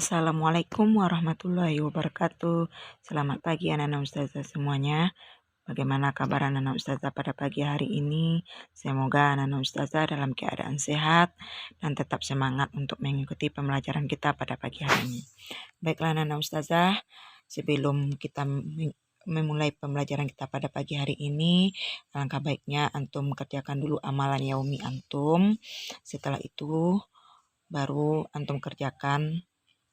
Assalamualaikum warahmatullahi wabarakatuh. Selamat pagi anak-anak ustazah semuanya. Bagaimana kabar anak-anak ustazah pada pagi hari ini? Semoga anak-anak ustazah dalam keadaan sehat dan tetap semangat untuk mengikuti pembelajaran kita pada pagi hari ini. Baiklah anak-anak ustazah, sebelum kita memulai pembelajaran kita pada pagi hari ini, alangkah baiknya antum kerjakan dulu amalan yaumi antum. Setelah itu baru antum kerjakan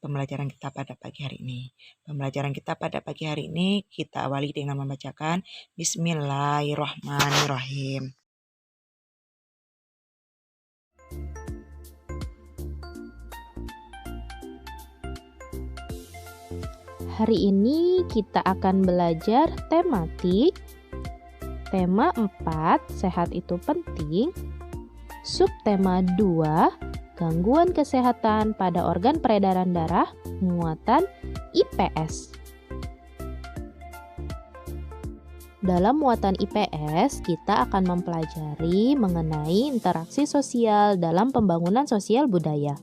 pembelajaran kita pada pagi hari ini. Pembelajaran kita pada pagi hari ini kita awali dengan membacakan Bismillahirrahmanirrahim. Hari ini kita akan belajar tematik. Tema 4, sehat itu penting. Subtema 2, gangguan kesehatan pada organ peredaran darah, muatan IPS. Dalam muatan IPS, kita akan mempelajari mengenai interaksi sosial dalam pembangunan sosial budaya.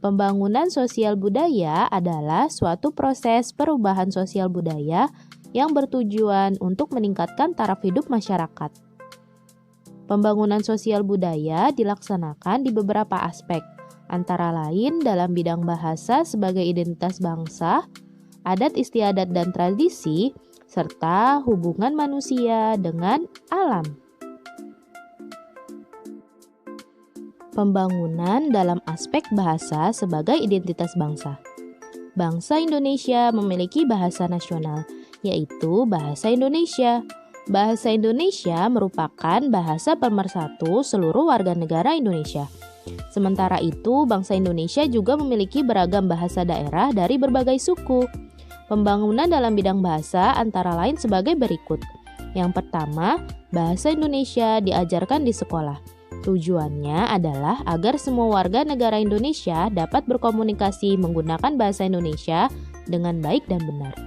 Pembangunan sosial budaya adalah suatu proses perubahan sosial budaya yang bertujuan untuk meningkatkan taraf hidup masyarakat. Pembangunan sosial budaya dilaksanakan di beberapa aspek, antara lain dalam bidang bahasa sebagai identitas bangsa, adat istiadat dan tradisi, serta hubungan manusia dengan alam. Pembangunan dalam aspek bahasa sebagai identitas bangsa. Bangsa Indonesia memiliki bahasa nasional, yaitu Bahasa Indonesia. Bahasa Indonesia merupakan bahasa pemersatu seluruh warga negara Indonesia. Sementara itu, bangsa Indonesia juga memiliki beragam bahasa daerah dari berbagai suku. Pembangunan dalam bidang bahasa antara lain sebagai berikut. Yang pertama, bahasa Indonesia diajarkan di sekolah. Tujuannya adalah agar semua warga negara Indonesia dapat berkomunikasi menggunakan bahasa Indonesia dengan baik dan benar.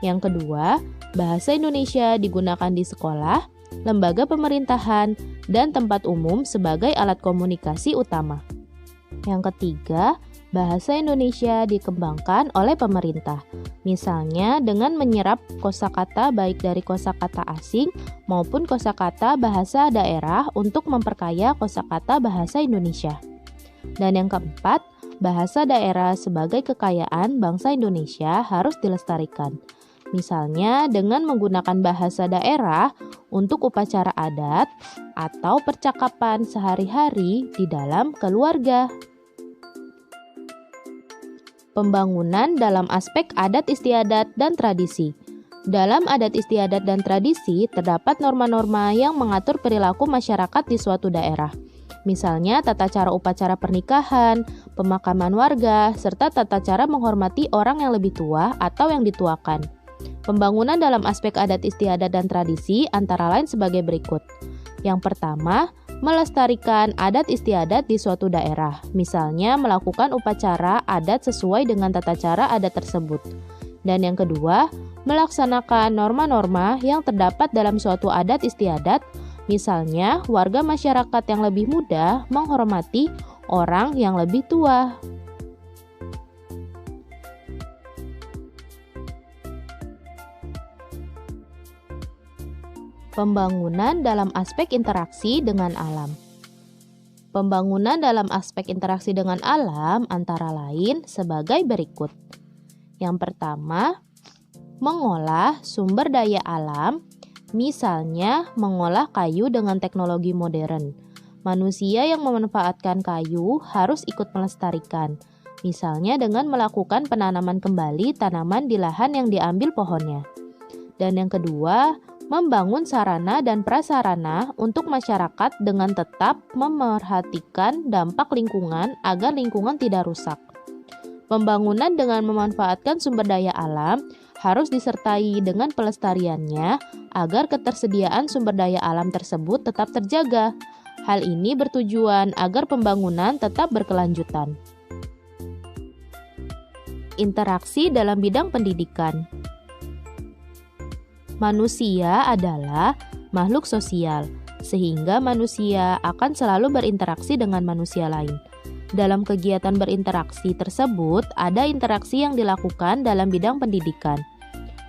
Yang kedua, bahasa Indonesia digunakan di sekolah, lembaga pemerintahan, dan tempat umum sebagai alat komunikasi utama. Yang ketiga, bahasa Indonesia dikembangkan oleh pemerintah, misalnya dengan menyerap kosakata baik dari kosakata asing maupun kosakata bahasa daerah untuk memperkaya kosakata bahasa Indonesia. Dan yang keempat, bahasa daerah sebagai kekayaan bangsa Indonesia harus dilestarikan, misalnya dengan menggunakan bahasa daerah untuk upacara adat atau percakapan sehari-hari di dalam keluarga. Pembangunan dalam aspek adat istiadat dan tradisi. Dalam adat istiadat dan tradisi terdapat norma-norma yang mengatur perilaku masyarakat di suatu daerah. Misalnya tata cara upacara pernikahan, pemakaman warga, serta tata cara menghormati orang yang lebih tua atau yang dituakan. Pembangunan dalam aspek adat istiadat dan tradisi antara lain sebagai berikut. Yang pertama, melestarikan adat istiadat di suatu daerah, misalnya melakukan upacara adat sesuai dengan tata cara adat tersebut. Dan yang kedua, melaksanakan norma-norma yang terdapat dalam suatu adat istiadat, misalnya warga masyarakat yang lebih muda menghormati orang yang lebih tua. Pembangunan dalam aspek interaksi dengan alam. Pembangunan dalam aspek interaksi dengan alam antara lain sebagai berikut. Yang pertama, mengolah sumber daya alam, misalnya mengolah kayu dengan teknologi modern. Manusia yang memanfaatkan kayu harus ikut melestarikan, misalnya dengan melakukan penanaman kembali tanaman di lahan yang diambil pohonnya. Dan yang kedua, membangun sarana dan prasarana untuk masyarakat dengan tetap memerhatikan dampak lingkungan agar lingkungan tidak rusak. Pembangunan dengan memanfaatkan sumber daya alam harus disertai dengan pelestariannya agar ketersediaan sumber daya alam tersebut tetap terjaga. Hal ini bertujuan agar pembangunan tetap berkelanjutan. Interaksi dalam bidang pendidikan. Manusia adalah makhluk sosial, sehingga manusia akan selalu berinteraksi dengan manusia lain. Dalam kegiatan berinteraksi tersebut, ada interaksi yang dilakukan dalam bidang pendidikan.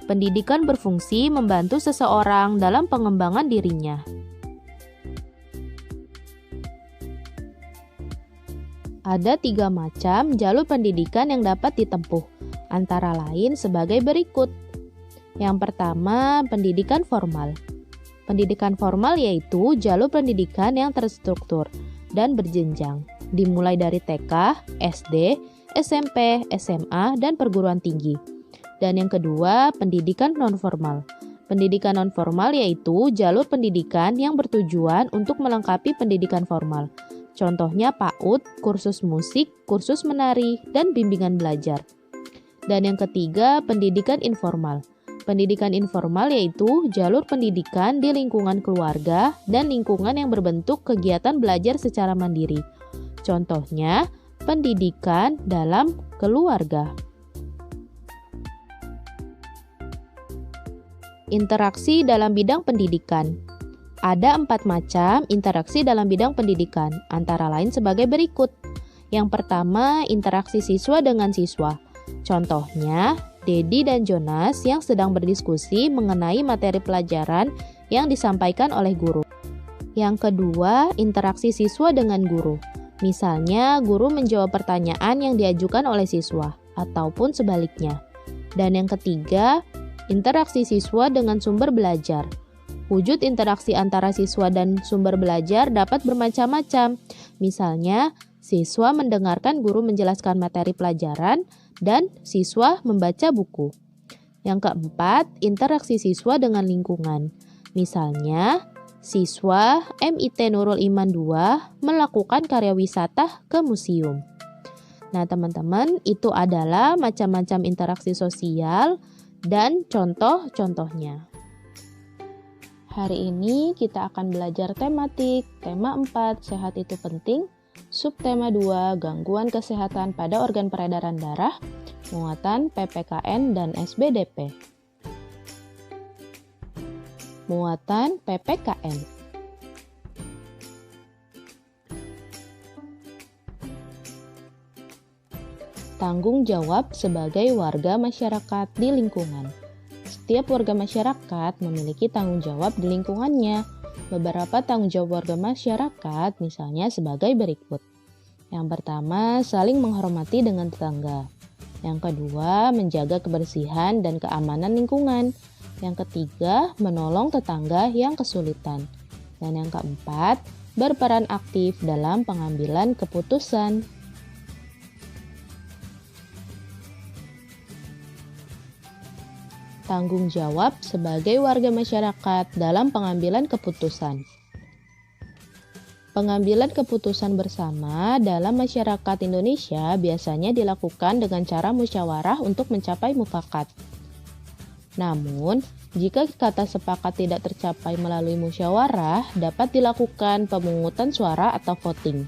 Pendidikan berfungsi membantu seseorang dalam pengembangan dirinya. Ada 3 macam jalur pendidikan yang dapat ditempuh, antara lain sebagai berikut. Yang pertama, pendidikan formal. Pendidikan formal yaitu jalur pendidikan yang terstruktur dan berjenjang, dimulai dari TK, SD, SMP, SMA, dan perguruan tinggi. Dan yang kedua, pendidikan nonformal. Pendidikan nonformal yaitu jalur pendidikan yang bertujuan untuk melengkapi pendidikan formal. Contohnya PAUD, kursus musik, kursus menari, dan bimbingan belajar. Dan yang ketiga, pendidikan informal. Pendidikan informal yaitu jalur pendidikan di lingkungan keluarga dan lingkungan yang berbentuk kegiatan belajar secara mandiri. Contohnya, pendidikan dalam keluarga. Interaksi dalam bidang pendidikan. Ada 4 macam interaksi dalam bidang pendidikan, antara lain sebagai berikut. Yang pertama, interaksi siswa dengan siswa. Contohnya, Dedi dan Jonas yang sedang berdiskusi mengenai materi pelajaran yang disampaikan oleh guru. Yang kedua, interaksi siswa dengan guru. Misalnya, guru menjawab pertanyaan yang diajukan oleh siswa, ataupun sebaliknya. Dan yang ketiga, interaksi siswa dengan sumber belajar. Wujud interaksi antara siswa dan sumber belajar dapat bermacam-macam. Misalnya, siswa mendengarkan guru menjelaskan materi pelajaran dan siswa membaca buku. Yang keempat, interaksi siswa dengan lingkungan. Misalnya, siswa MIT Nurul Iman 2 melakukan karya wisata ke museum. Nah, teman-teman, itu adalah macam-macam interaksi sosial dan contoh-contohnya. Hari ini kita akan belajar tematik, tema 4, sehat itu penting, subtema 2, gangguan kesehatan pada organ peredaran darah, muatan PPKN dan SBDP. Muatan PPKN. Tanggung jawab sebagai warga masyarakat di lingkungan. Setiap warga masyarakat memiliki tanggung jawab di lingkungannya. Beberapa tanggung jawab warga masyarakat misalnya sebagai berikut. Yang pertama, saling menghormati dengan tetangga. Yang kedua, menjaga kebersihan dan keamanan lingkungan. Yang ketiga, menolong tetangga yang kesulitan. Dan yang keempat, berperan aktif dalam pengambilan keputusan. Tanggung jawab sebagai warga masyarakat dalam pengambilan keputusan. Pengambilan keputusan bersama dalam masyarakat Indonesia biasanya dilakukan dengan cara musyawarah untuk mencapai mufakat. Namun, jika kata sepakat tidak tercapai melalui musyawarah, dapat dilakukan pemungutan suara atau voting.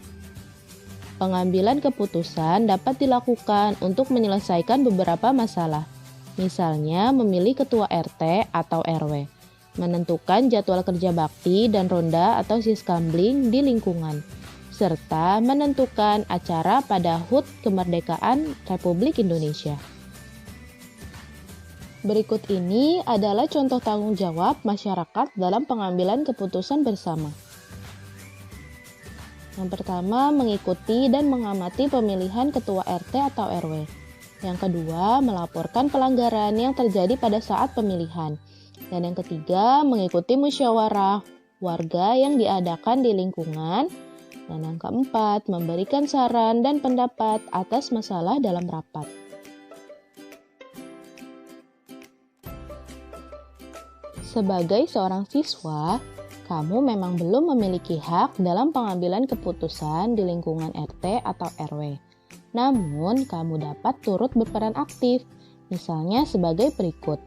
Pengambilan keputusan dapat dilakukan untuk menyelesaikan beberapa masalah. Misalnya, memilih ketua RT atau RW, menentukan jadwal kerja bakti dan ronda atau siskambling di lingkungan, serta menentukan acara pada HUT Kemerdekaan Republik Indonesia. Berikut ini adalah contoh tanggung jawab masyarakat dalam pengambilan keputusan bersama. Yang pertama, mengikuti dan mengamati pemilihan ketua RT atau RW. Yang kedua, melaporkan pelanggaran yang terjadi pada saat pemilihan. Dan yang ketiga, mengikuti musyawarah warga yang diadakan di lingkungan. Dan yang keempat, memberikan saran dan pendapat atas masalah dalam rapat. Sebagai seorang siswa, kamu memang belum memiliki hak dalam pengambilan keputusan di lingkungan RT atau RW. Namun, kamu dapat turut berperan aktif, misalnya sebagai berikut.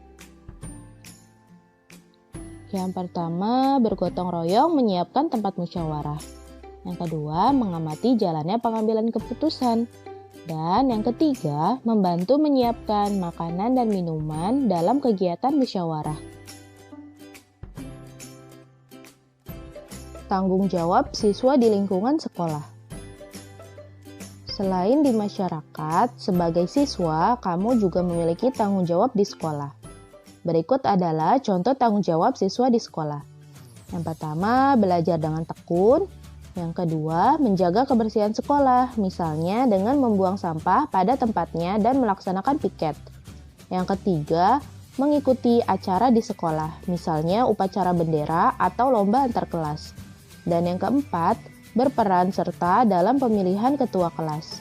Yang pertama, bergotong royong menyiapkan tempat musyawarah. Yang kedua, mengamati jalannya pengambilan keputusan. Dan yang ketiga, membantu menyiapkan makanan dan minuman dalam kegiatan musyawarah. Tanggung jawab siswa di lingkungan sekolah. Selain di masyarakat, sebagai siswa, kamu juga memiliki tanggung jawab di sekolah. Berikut adalah contoh tanggung jawab siswa di sekolah. Yang pertama, belajar dengan tekun. Yang kedua, menjaga kebersihan sekolah, misalnya dengan membuang sampah pada tempatnya dan melaksanakan piket. Yang ketiga, mengikuti acara di sekolah, misalnya upacara bendera atau lomba antar kelas. Dan yang keempat, berperan serta dalam pemilihan ketua kelas.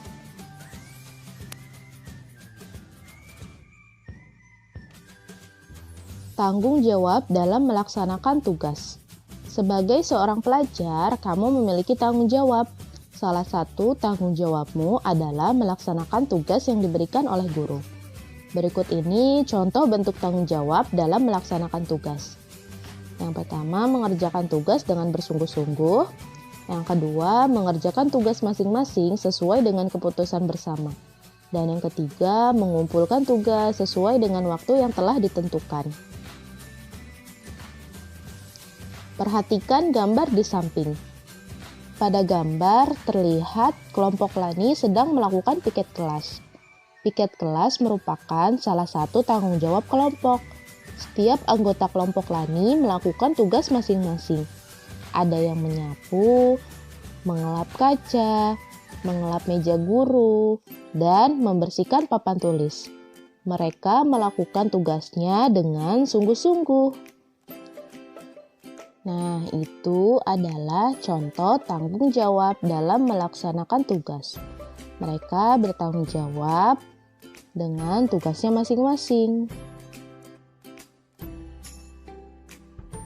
Tanggung jawab dalam melaksanakan tugas. Sebagai seorang pelajar, kamu memiliki tanggung jawab. Salah satu tanggung jawabmu adalah melaksanakan tugas yang diberikan oleh guru. Berikut ini contoh bentuk tanggung jawab dalam melaksanakan tugas. Yang pertama, mengerjakan tugas dengan bersungguh-sungguh. Yang kedua, mengerjakan tugas masing-masing sesuai dengan keputusan bersama. Dan yang ketiga, mengumpulkan tugas sesuai dengan waktu yang telah ditentukan. Perhatikan gambar di samping. Pada gambar terlihat kelompok Lani sedang melakukan piket kelas. Piket kelas merupakan salah satu tanggung jawab kelompok. Setiap anggota kelompok Lani melakukan tugas masing-masing. Ada yang menyapu, mengelap kaca, mengelap meja guru, dan membersihkan papan tulis. Mereka melakukan tugasnya dengan sungguh-sungguh. Nah, itu adalah contoh tanggung jawab dalam melaksanakan tugas. Mereka bertanggung jawab dengan tugasnya masing-masing.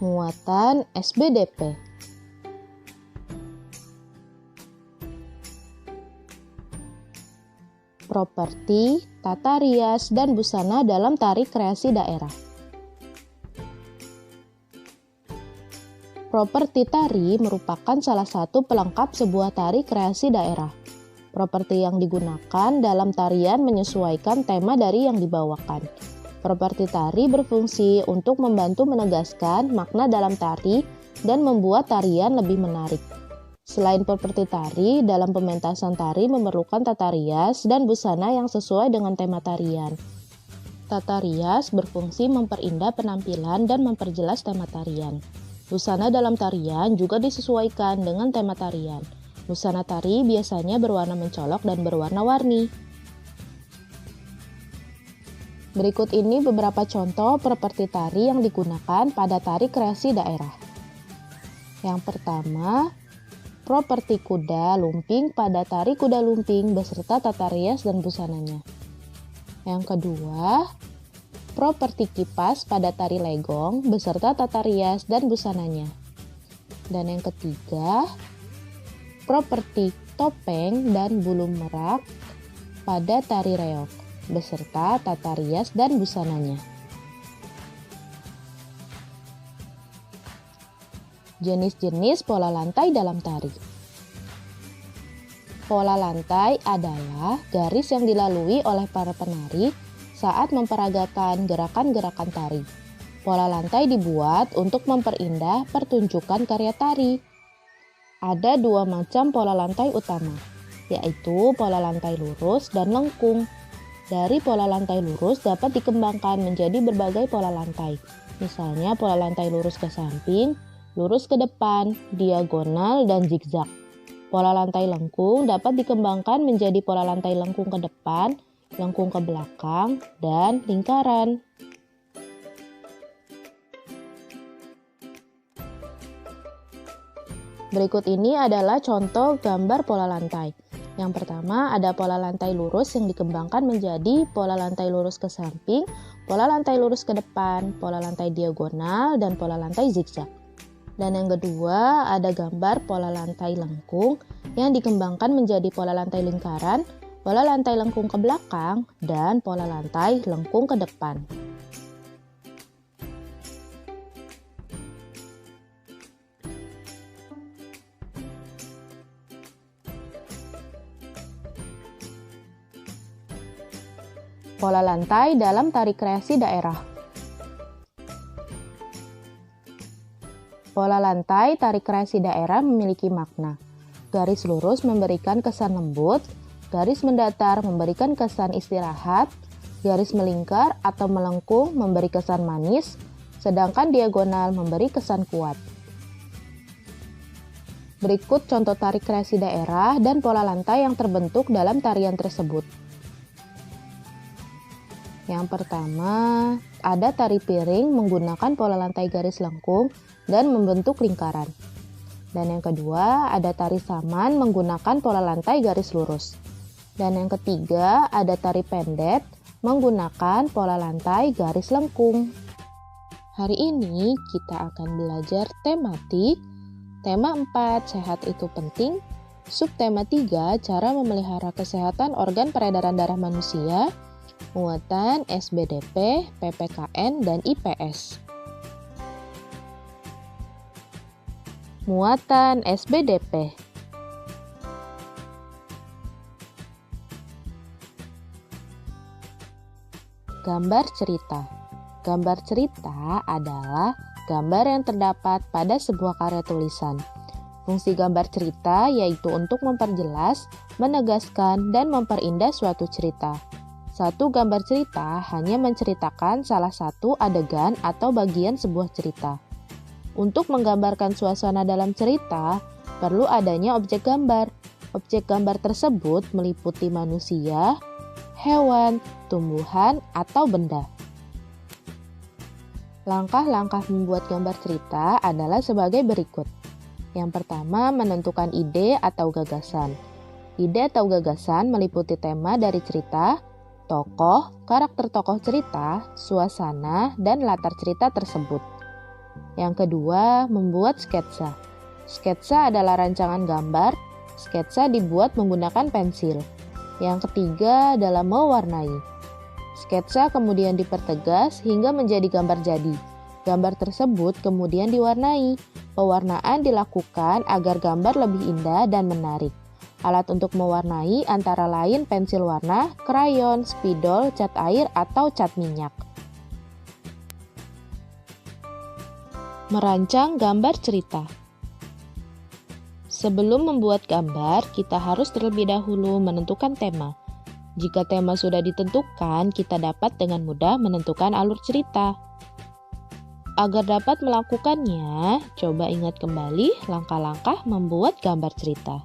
Muatan SBDP. Properti, tata rias, dan busana dalam tari kreasi daerah. Properti tari merupakan salah satu pelengkap sebuah tari kreasi daerah. Properti yang digunakan dalam tarian menyesuaikan tema dari yang dibawakan. Properti tari berfungsi untuk membantu menegaskan makna dalam tari dan membuat tarian lebih menarik. Selain properti tari, dalam pementasan tari memerlukan tata rias dan busana yang sesuai dengan tema tarian. Tata rias berfungsi memperindah penampilan dan memperjelas tema tarian. Busana dalam tarian juga disesuaikan dengan tema tarian. Busana tari biasanya berwarna mencolok dan berwarna-warni. Berikut ini beberapa contoh properti tari yang digunakan pada tari kreasi daerah. Yang pertama, properti kuda lumping pada tari kuda lumping beserta tata rias dan busananya. Yang kedua, properti kipas pada tari legong beserta tata rias dan busananya. Dan yang ketiga, properti topeng dan bulu merak pada tari reog beserta tata rias dan busananya. Jenis-jenis pola lantai dalam tari. Pola lantai adalah garis yang dilalui oleh para penari saat memperagakan gerakan-gerakan tari. Pola lantai dibuat untuk memperindah pertunjukan karya tari. Ada dua macam pola lantai utama, yaitu pola lantai lurus dan lengkung. Dari pola lantai lurus dapat dikembangkan menjadi berbagai pola lantai. Misalnya pola lantai lurus ke samping, lurus ke depan, diagonal, dan zigzag. Pola lantai lengkung dapat dikembangkan menjadi pola lantai lengkung ke depan, lengkung ke belakang, dan lingkaran. Berikut ini adalah contoh gambar pola lantai. Yang pertama ada pola lantai lurus yang dikembangkan menjadi pola lantai lurus ke samping, pola lantai lurus ke depan, pola lantai diagonal, dan pola lantai zigzag. Dan yang kedua ada gambar pola lantai lengkung yang dikembangkan menjadi pola lantai lingkaran, pola lantai lengkung ke belakang, dan pola lantai lengkung ke depan. Pola lantai dalam tari kreasi daerah. Pola lantai tari kreasi daerah memiliki makna. Garis lurus memberikan kesan lembut, Garis mendatar memberikan kesan istirahat, garis melingkar atau melengkung memberi kesan manis, sedangkan diagonal memberi kesan kuat. Berikut contoh tari kreasi daerah dan pola lantai yang terbentuk dalam tarian tersebut. Yang pertama, ada tari piring menggunakan pola lantai garis lengkung dan membentuk lingkaran. Dan yang kedua, ada tari saman menggunakan pola lantai garis lurus. Dan yang ketiga, ada tari pendet menggunakan pola lantai garis lengkung. Hari ini kita akan belajar tematik. Tema 4, sehat itu penting. Subtema 3, cara memelihara kesehatan organ peredaran darah manusia. Muatan SBDP, PPKN, dan IPS. Muatan SBDP. Gambar cerita. Gambar cerita adalah gambar yang terdapat pada sebuah karya tulisan. Fungsi gambar cerita yaitu untuk memperjelas, menegaskan, dan memperindah suatu cerita. Satu gambar cerita hanya menceritakan salah satu adegan atau bagian sebuah cerita. Untuk menggambarkan suasana dalam cerita, perlu adanya objek gambar. Objek gambar tersebut meliputi manusia, hewan, tumbuhan, atau benda. Langkah-langkah membuat gambar cerita adalah sebagai berikut. Yang pertama, menentukan ide atau gagasan. Ide atau gagasan meliputi tema dari cerita, tokoh, karakter tokoh cerita, suasana, dan latar cerita tersebut. Yang kedua, membuat sketsa. Sketsa adalah rancangan gambar. Sketsa dibuat menggunakan pensil. Yang ketiga adalah mewarnai. Sketsa kemudian dipertegas hingga menjadi gambar jadi. Gambar tersebut kemudian diwarnai. Pewarnaan dilakukan agar gambar lebih indah dan menarik. Alat untuk mewarnai antara lain pensil warna, krayon, spidol, cat air, atau cat minyak. Merancang gambar cerita. Sebelum membuat gambar, kita harus terlebih dahulu menentukan tema. Jika tema sudah ditentukan, kita dapat dengan mudah menentukan alur cerita. Agar dapat melakukannya, coba ingat kembali langkah-langkah membuat gambar cerita.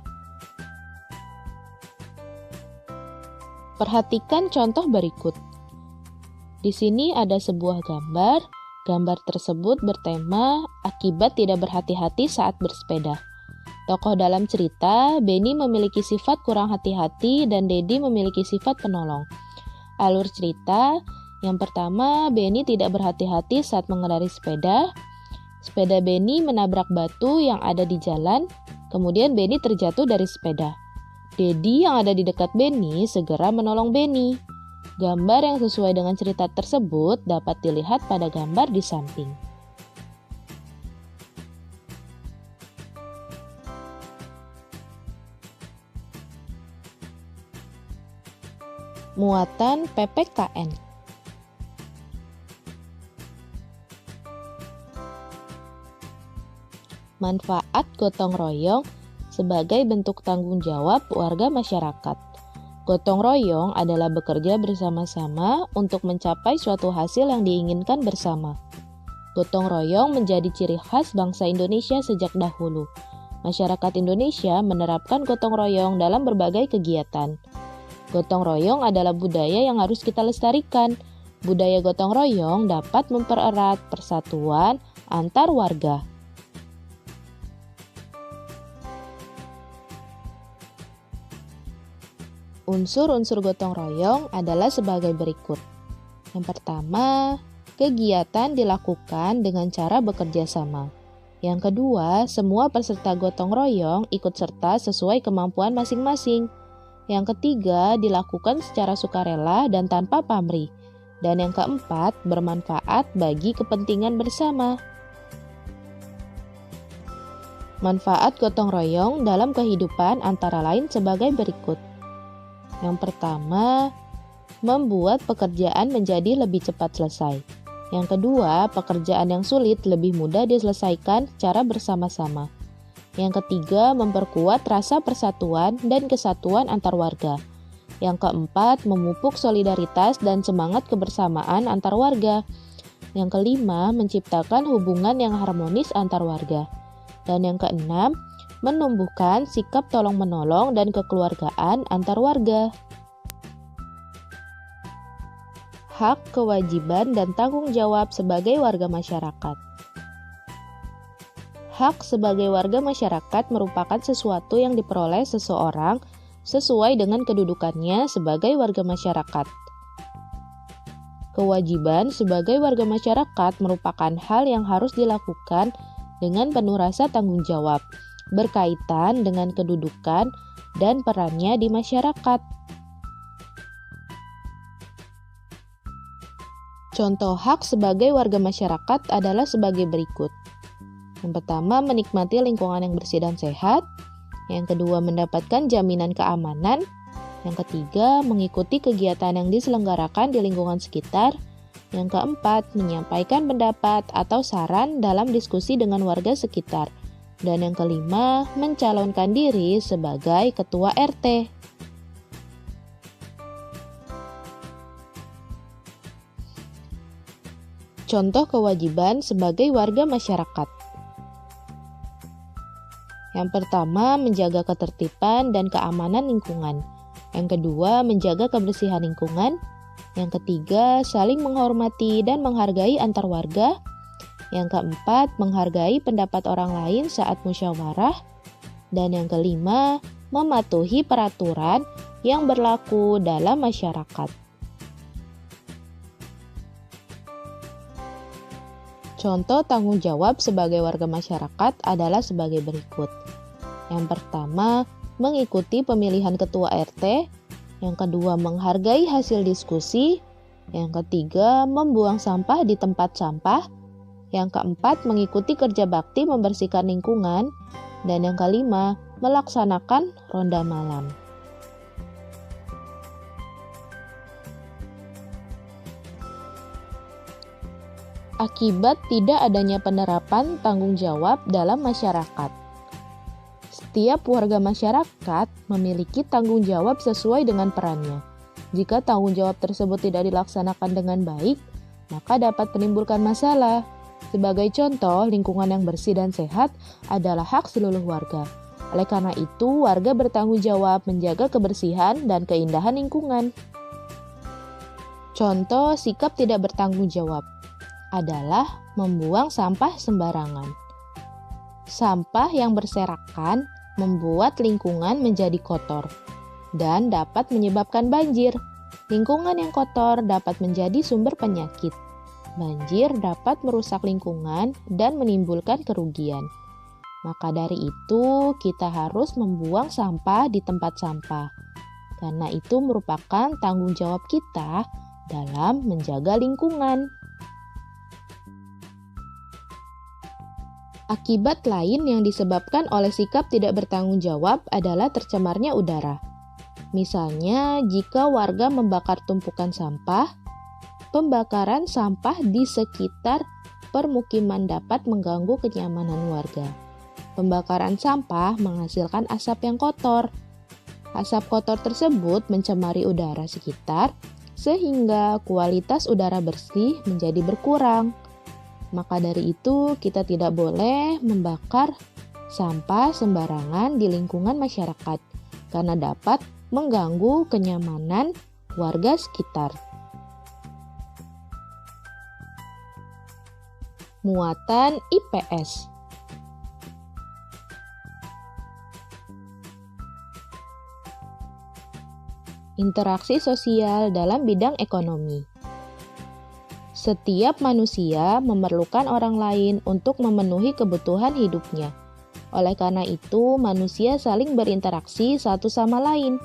Perhatikan contoh berikut. Di sini ada sebuah gambar. Gambar tersebut bertema akibat tidak berhati-hati saat bersepeda. Tokoh dalam cerita, Benny memiliki sifat kurang hati-hati dan Dedi memiliki sifat penolong. Alur cerita, yang pertama, Benny tidak berhati-hati saat mengendarai sepeda. Sepeda Benny menabrak batu yang ada di jalan, kemudian Benny terjatuh dari sepeda. Dedi yang ada di dekat Benny segera menolong Benny. Gambar yang sesuai dengan cerita tersebut dapat dilihat pada gambar di samping. Muatan PPKN. Manfaat gotong royong sebagai bentuk tanggung jawab warga masyarakat. Gotong royong adalah bekerja bersama-sama untuk mencapai suatu hasil yang diinginkan bersama. Gotong royong menjadi ciri khas bangsa Indonesia sejak dahulu. Masyarakat Indonesia menerapkan gotong royong dalam berbagai kegiatan. Gotong royong adalah budaya yang harus kita lestarikan. Budaya gotong royong dapat mempererat persatuan antar warga. Unsur-unsur gotong royong adalah sebagai berikut. Yang pertama, kegiatan dilakukan dengan cara bekerja sama. Yang kedua, semua peserta gotong royong ikut serta sesuai kemampuan masing-masing. Yang ketiga, dilakukan secara sukarela dan tanpa pamrih. Dan yang keempat, bermanfaat bagi kepentingan bersama. Manfaat gotong royong dalam kehidupan antara lain sebagai berikut. Yang pertama, membuat pekerjaan menjadi lebih cepat selesai. Yang kedua, pekerjaan yang sulit lebih mudah diselesaikan secara bersama-sama. Yang ketiga, memperkuat rasa persatuan dan kesatuan antar warga. Yang keempat, memupuk solidaritas dan semangat kebersamaan antar warga. Yang kelima, menciptakan hubungan yang harmonis antar warga. Dan yang keenam, menumbuhkan sikap tolong-menolong dan kekeluargaan antar warga. Hak, kewajiban, dan tanggung jawab sebagai warga masyarakat. Hak sebagai warga masyarakat merupakan sesuatu yang diperoleh seseorang sesuai dengan kedudukannya sebagai warga masyarakat. Kewajiban sebagai warga masyarakat merupakan hal yang harus dilakukan dengan penuh rasa tanggung jawab, berkaitan dengan kedudukan dan perannya di masyarakat. Contoh hak sebagai warga masyarakat adalah sebagai berikut. Yang pertama, menikmati lingkungan yang bersih dan sehat. Yang kedua, mendapatkan jaminan keamanan. Yang ketiga, mengikuti kegiatan yang diselenggarakan di lingkungan sekitar. Yang keempat, menyampaikan pendapat atau saran dalam diskusi dengan warga sekitar. Dan yang kelima, mencalonkan diri sebagai ketua RT. Contoh kewajiban sebagai warga masyarakat. Yang pertama, menjaga ketertiban dan keamanan lingkungan. Yang kedua, menjaga kebersihan lingkungan. Yang ketiga, saling menghormati dan menghargai antar warga. Yang keempat, menghargai pendapat orang lain saat musyawarah. Dan yang kelima, mematuhi peraturan yang berlaku dalam masyarakat. Contoh tanggung jawab sebagai warga masyarakat adalah sebagai berikut. Yang pertama, mengikuti pemilihan ketua RT. Yang kedua, menghargai hasil diskusi. Yang ketiga, membuang sampah di tempat sampah. Yang keempat, mengikuti kerja bakti membersihkan lingkungan. Dan yang kelima, melaksanakan ronda malam. Akibat tidak adanya penerapan tanggung jawab dalam masyarakat. Setiap warga masyarakat memiliki tanggung jawab sesuai dengan perannya. Jika tanggung jawab tersebut tidak dilaksanakan dengan baik, maka dapat menimbulkan masalah. Sebagai contoh, lingkungan yang bersih dan sehat adalah hak seluruh warga. Oleh karena itu, warga bertanggung jawab menjaga kebersihan dan keindahan lingkungan. Contoh sikap tidak bertanggung jawab adalah membuang sampah sembarangan. Sampah yang berserakan membuat lingkungan menjadi kotor dan dapat menyebabkan banjir. Lingkungan yang kotor dapat menjadi sumber penyakit. Banjir dapat merusak lingkungan dan menimbulkan kerugian. Maka dari itu, kita harus membuang sampah di tempat sampah. Karena itu merupakan tanggung jawab kita dalam menjaga lingkungan. Akibat lain yang disebabkan oleh sikap tidak bertanggung jawab adalah tercemarnya udara. Misalnya, jika warga membakar tumpukan sampah, pembakaran sampah di sekitar permukiman dapat mengganggu kenyamanan warga. Pembakaran sampah menghasilkan asap yang kotor. Asap kotor tersebut mencemari udara sekitar, sehingga kualitas udara bersih menjadi berkurang. Maka dari itu, kita tidak boleh membakar sampah sembarangan di lingkungan masyarakat, karena dapat mengganggu kenyamanan warga sekitar. Muatan IPS. Interaksi sosial dalam bidang ekonomi. Setiap manusia memerlukan orang lain untuk memenuhi kebutuhan hidupnya. Oleh karena itu, manusia saling berinteraksi satu sama lain.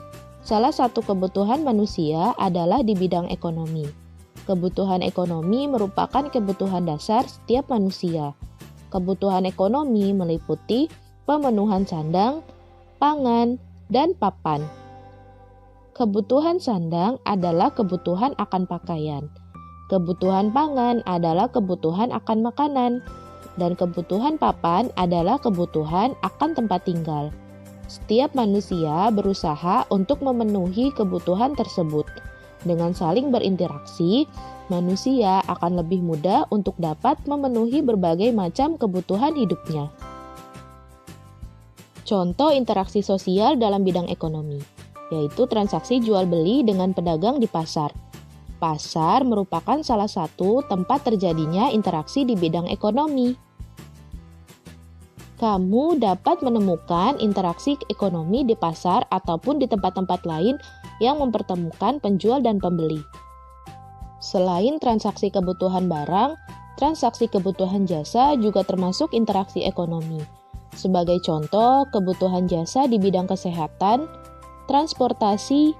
Salah satu kebutuhan manusia adalah di bidang ekonomi. Kebutuhan ekonomi merupakan kebutuhan dasar setiap manusia. Kebutuhan ekonomi meliputi pemenuhan sandang, pangan, dan papan. Kebutuhan sandang adalah kebutuhan akan pakaian. Kebutuhan pangan adalah kebutuhan akan makanan, dan kebutuhan papan adalah kebutuhan akan tempat tinggal. Setiap manusia berusaha untuk memenuhi kebutuhan tersebut. Dengan saling berinteraksi, manusia akan lebih mudah untuk dapat memenuhi berbagai macam kebutuhan hidupnya. Contoh interaksi sosial dalam bidang ekonomi, yaitu transaksi jual beli dengan pedagang di pasar. Pasar merupakan salah satu tempat terjadinya interaksi di bidang ekonomi. Kamu dapat menemukan interaksi ekonomi di pasar ataupun di tempat-tempat lain yang mempertemukan penjual dan pembeli. Selain transaksi kebutuhan barang, transaksi kebutuhan jasa juga termasuk interaksi ekonomi. Sebagai contoh, kebutuhan jasa di bidang kesehatan, transportasi,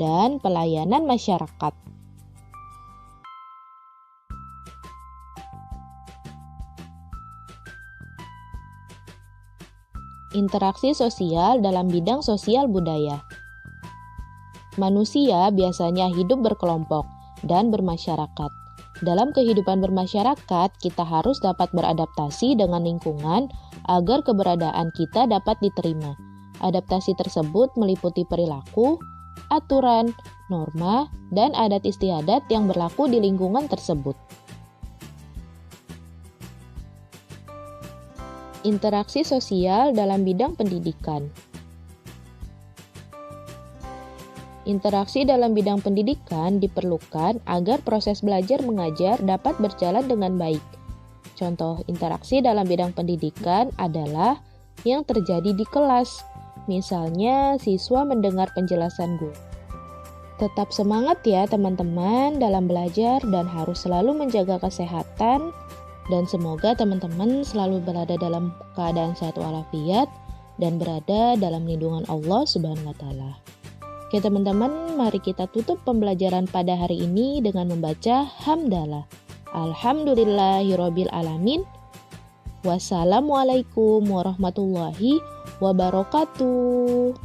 dan pelayanan masyarakat. Interaksi sosial dalam bidang sosial budaya. Manusia biasanya hidup berkelompok dan bermasyarakat. Dalam kehidupan bermasyarakat, kita harus dapat beradaptasi dengan lingkungan agar keberadaan kita dapat diterima. Adaptasi tersebut meliputi perilaku, aturan, norma, dan adat istiadat yang berlaku di lingkungan tersebut. Interaksi sosial dalam bidang pendidikan. Interaksi dalam bidang pendidikan diperlukan agar proses belajar mengajar dapat berjalan dengan baik. Contoh interaksi dalam bidang pendidikan adalah yang terjadi di kelas. Misalnya, siswa mendengar penjelasan guru. Tetap semangat ya teman-teman dalam belajar dan harus selalu menjaga kesehatan. Dan semoga teman-teman selalu berada dalam keadaan sehat walafiat dan berada dalam lindungan Allah Subhanahu wa Ta'ala. Oke teman-teman, mari kita tutup pembelajaran pada hari ini dengan membaca hamdalah. Alhamdulillahirabbil alamin. Wassalamualaikum warahmatullahi wabarakatuh.